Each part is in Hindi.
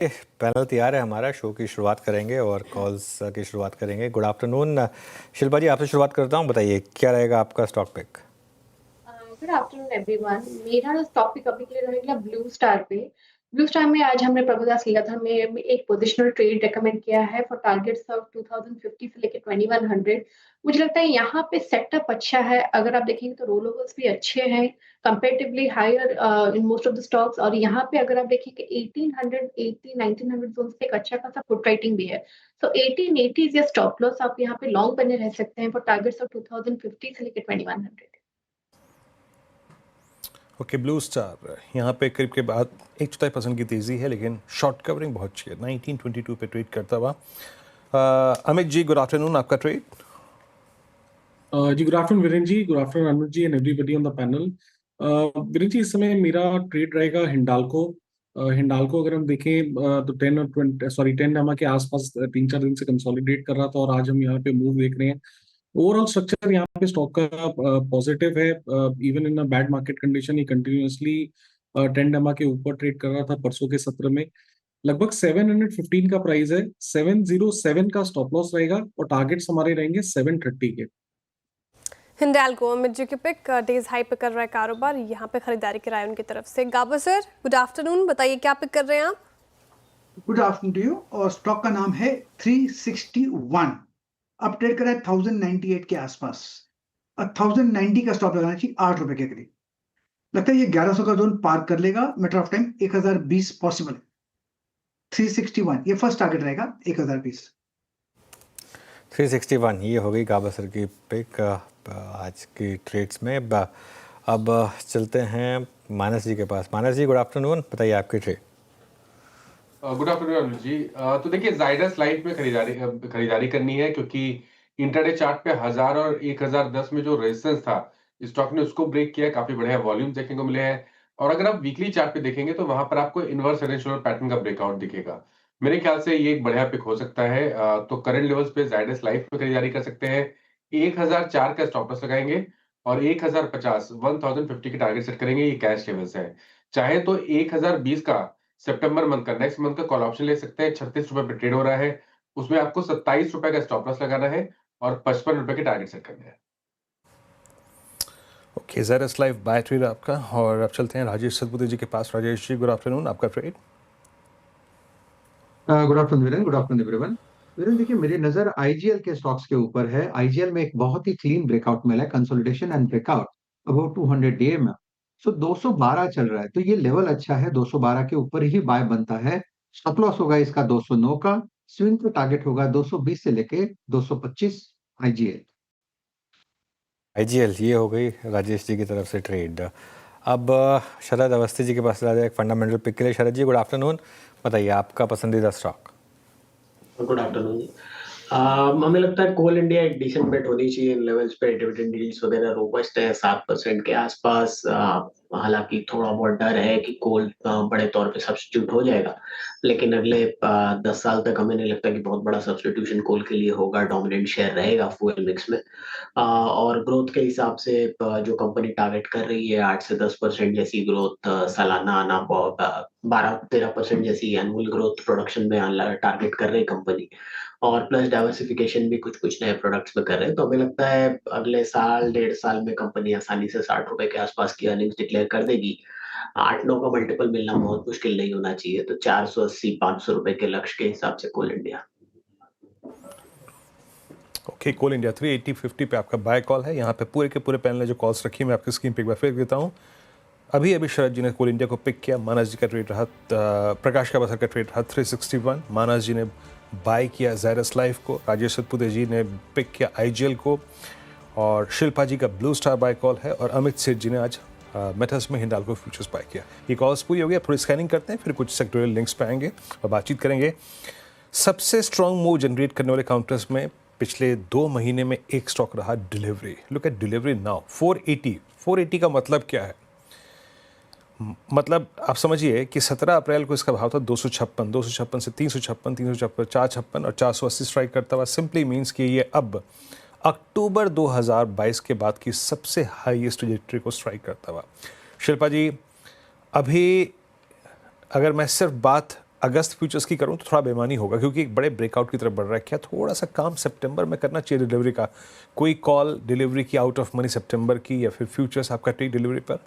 पैनल तैयार है हमारा। शो की शुरुआत करेंगे और कॉल्स की शुरुआत करेंगे। गुड आफ्टरनून शिल्पा जी, आपसे शुरुआत करता हूँ। बताइए क्या रहेगा आपका stock pick. Good afternoon everyone. मेरा टॉपिक अभी के लिए रहेगा ब्लू स्टार पे। ब्लू स्टार में आज हमने प्रभुदास लीलाधर में एक पोजिशनल ट्रेड रेकमेंड किया है फॉर टारगेट्स ऑफ 2050 से लेकर 2100। मुझे लगता है यहाँ पे सेटअप अच्छा है। अगर आप देखेंगे तो रोल ओवर्स भी अच्छे हैं, comparatively higher in most of the stocks. और यहाँ पे अगर आप देखेंगे 1880 1900 जोन पे एक अच्छा खासा फुट राइटिंग भी है। सो 1880 या स्टॉप लॉस, आप यहाँ पे लॉन्ग बने रह सकते हैं फॉर टारगेट्स ऑफ 2050 से लेकर 2100। ओके, ब्लू स्टार यहाँ पे करीब के बाद 1/4% की तेज़ी है, लेकिन शॉर्ट कवरिंग बहुत अच्छी है। 1922 पे ट्रेड करता हुआ। Amit ji, good afternoon. आपका ट्रेड? जी good afternoon Viren ji, good afternoon Anuj ji and everybody on the panel. Viren ji, इस समय मेरा ट्रेड रहेगा हिंडाल्को। हिंडाल्को अगर हम देखें तो 10 और 20 सॉरी 10 डामा के आसपास 3-4 दिन से कंसोलिडेट कर रहा था और आज हम यहाँ पे मूव देख रहे हैं। ओवरऑल स्ट्रक्चर यहाँ पे स्टॉक का पॉजिटिव है। Even in a bad market condition ये कंटिन्यूअसली 10 डामा के ऊपर ट्रेड कर रहा था परसों के सत्र में। लगभग 715 का प्राइस है, 707 का स्टॉप लॉस रहेगा और टारगेट्स हमारे रहेंगे 730 के। हिंडाल्को अमित जी के पिक डेज हाई पे कर रहा है कारोबार। यहाँ पे खरीदारी की राय उनकी तरफ से। Gaba sir, good afternoon. बताइए क्या पिक कर रहे हैं आप? Good afternoon to you. और स्टॉक का नाम है 361। अब ट्रेड कर रहा है 1098 के आसपास। 1090 का स्टॉप लगाना चाहिए 8 रुपए के करीब। लगता है ये 1100 का जोन पार कर लेगा। मैटर ऑफ टाइम 1020 पॉसिबल है। 361 ये फर्स्ट टारगेट रहेगा 1020। 361 ये हो गई गाबा सर की पिक आज की ट्रेड्स में। अब चलते हैं मानस जी के पास। मानस जी, गुड आफ्टरनून। बताइए आपकी ट्रेड। गुड आफ्टरनून अनुज जी। तो देखिए, जायडस लाइफ में खरीदारी करनी है, क्योंकि इंटरडे चार्ट पे 1000 और 1010 में जो रेजिस्टेंस था, स्टॉक ने उसको ब्रेक किया है। काफी बढ़िया वॉल्यूम देखने को मिले हैं। और अगर आप वीकली चार्ट पे देखेंगे तो वहां पर आपको इनवर्स हेड पैटर्न का ब्रेकआउट दिखेगा। मेरे ख्याल से ये एक बढ़िया पिक हो सकता है। तो करंट लेवल्स पे जायडस लाइफ में खरीदारी कर सकते हैं। 1004 का स्टॉप लॉस लगाएंगे और 1050 1050 के टारगेट सेट करेंगे। ये कैश लेवल्स है। चाहे तो 1020 का सितंबर मंथ का, नेक्स्ट मंथ का कॉल ऑप्शन ले सकते हैं। 36 रुपए पे ट्रेड हो रहा है। उसमें आपको 27 रुपए का स्टॉप लॉस लगाना है और 55 रुपए के टारगेट सेट करने हैं। Okay, Zydus life buy trade आपका। और अब चलते हैं राजेश सतपुते जी के पास। Rajesh ji, good afternoon. आपका trade? Good afternoon Viren, good afternoon everyone. Viren देखिए, मेरी नजर आईजीएल के स्टॉक्स के ऊपर है। आईजीएल में एक बहुत ही क्लीन ब्रेकआउट मिला है, consolidation and breakout about 200 day में। सो 212 चल रहा है, तो ये लेवल अच्छा है। 212 के ऊपर ही बाय बनता है। स्टॉप लॉस होगा इसका 209 का। स्विंग का टारगेट होगा 220 से लेके 225 आईजीएल। आईजीएल ये हो गई राजेश जी की तरफ से ट्रेड। अब शरद अवस्थी जी के पास आ जाए एक फंडामेंटल पिक के लिए। शरद जी, गुड आफ्टरनून। बताइए आपका पसंदीदा स्टॉक। Good afternoon. हमें लगता है कोल इंडिया एक डिसेंट बेट होनी चाहिए इन लेवल्स पे। डिविडेंड यील्ड्स वगैरह रोबस्ट है 7% के आसपास। हालांकि थोड़ा बहुत डर है कि कोल बड़े तौर पे सब्स्टिट्यूट हो जाएगा, लेकिन अगले 10 साल तक हमें नहीं लगता कि बहुत बड़ा सब्स्टिट्यूशन कोल के लिए होगा। डोमिनेंट शेयर रहेगा फ्यूल मिक्स में। और ग्रोथ के हिसाब से जो कंपनी टारगेट कर रही है 8 से 10% जैसी ग्रोथ सालाना आना, 12-13% जैसी एनुअल ग्रोथ प्रोडक्शन में टारगेट कर रही कंपनी। और प्लस डाइवर्सिफिकेशन भी कुछ कुछ नए प्रोडक्ट्स में कर रहे हैं। तो हमें लगता है अगले साल 1.5 साल में कंपनी आसानी से 60 रुपए के आसपास की अर्निंग्स डिक्लेयर कर देगी। 8-9 का मल्टीपल मिलना बहुत मुश्किल नहीं होना चाहिए। तो 480-500 रुपए के लक्ष्य के हिसाब से कोल इंडिया। ओके, कोल इंडिया 380-50 पे आपका बाय कॉल है। यहाँ पे पूरे के पूरे पैनल ने जो कॉल्स रखी मैं आपकी स्क्रीन पे एक बार फेर देता हूँ। अभी शरद जी ने कोल इंडिया को पिक किया। मानस जी का ट्रेड रहा, प्रकाश काबा सर का ट्रेड रहा 361। मानस जी ने बाय किया जायडस लाइफ को। राजेश सतपुते जी ने पिक किया आईजीएल को। और शिल्पा जी का ब्लू स्टार बाय कॉल है। और अमित सेठ जी ने आज मेटल्स में हिंडाल्को फ्यूचर्स बाय किया। ये कॉल्स पूरी हो गया। थोड़ी स्कैनिंग करते हैं, फिर कुछ सेक्टोरियल लिंक्स पे आएंगे और बातचीत करेंगे। सबसे स्ट्रॉन्ग मूव जनरेट करने वाले काउंटर्स में पिछले 2 महीने में एक स्टॉक रहा delivery. Look at delivery now 480 का मतलब क्या है? मतलब आप समझिए कि 17 अप्रैल को इसका भाव था 256 से 356, 356, 456 और 480 स्ट्राइक करता हुआ। सिंपली मींस कि ये अब अक्टूबर 2022 के बाद की सबसे हाईएस्ट ट्रैजेक्टरी को स्ट्राइक करता हुआ। शिल्पा जी, अभी अगर मैं सिर्फ बात अगस्त फ्यूचर्स की करूं तो थोड़ा बेईमानी होगा क्योंकि एक बड़े ब्रेकआउट की तरफ बढ़ रहा है। क्या थोड़ा सा काम सितंबर में करना चाहिए डिलीवरी का? कोई कॉल डिलीवरी की आउट ऑफ मनी सितंबर की या फिर फ्यूचर्स आपका टेक डिलीवरी पर?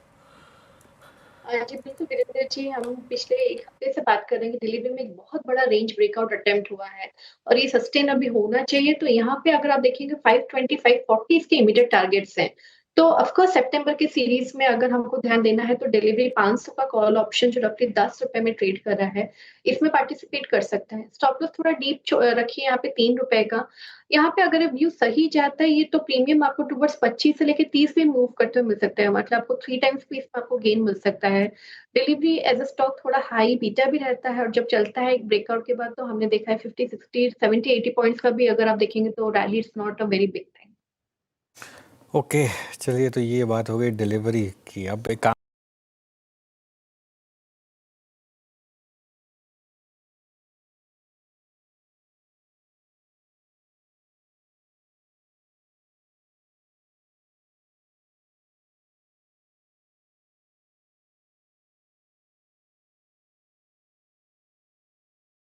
जी बिल्कुल वीरेंद्र जी, हम पिछले 1 हफ्ते से बात कर रहे हैं कि दिल्ली में एक बहुत बड़ा रेंज ब्रेकआउट अटेम्प्ट हुआ है और ये सस्टेन अभी होना चाहिए। तो यहाँ पे अगर आप देखेंगे 520, 540 इसके इमीडिएट टारगेट्स हैं। तो ऑफ कोर्स सितंबर की सीरीज में अगर हमको ध्यान देना है तो डिलीवरी 500 का कॉल ऑप्शन जो रफली ₹10 में ट्रेड कर रहा है, इसमें पार्टिसिपेट कर सकते हैं। स्टॉप लॉस थोड़ा डीप रखिए यहाँ पे ₹3 का। यहाँ पे अगर व्यू सही जाता है ये तो प्रीमियम आपको टुवर्ड्स 25 से लेके 30 भी मूव करते हुए मिल सकता है। मतलब आपको 3 टाइम्स भी इसमें आपको गेन मिल सकता है। डिलीवरी एज़ अ स्टॉक थोड़ा हाई बीटा भी रहता है और जब चलता है एक ब्रेकआउट के बाद तो हमने देखा है 50, 60, 70, 80 पॉइंट्स का भी अगर आप देखेंगे तो rally it's not a very big thing. Okay, चलिए तो ये बात हो गई डिलीवरी की। अब एक काम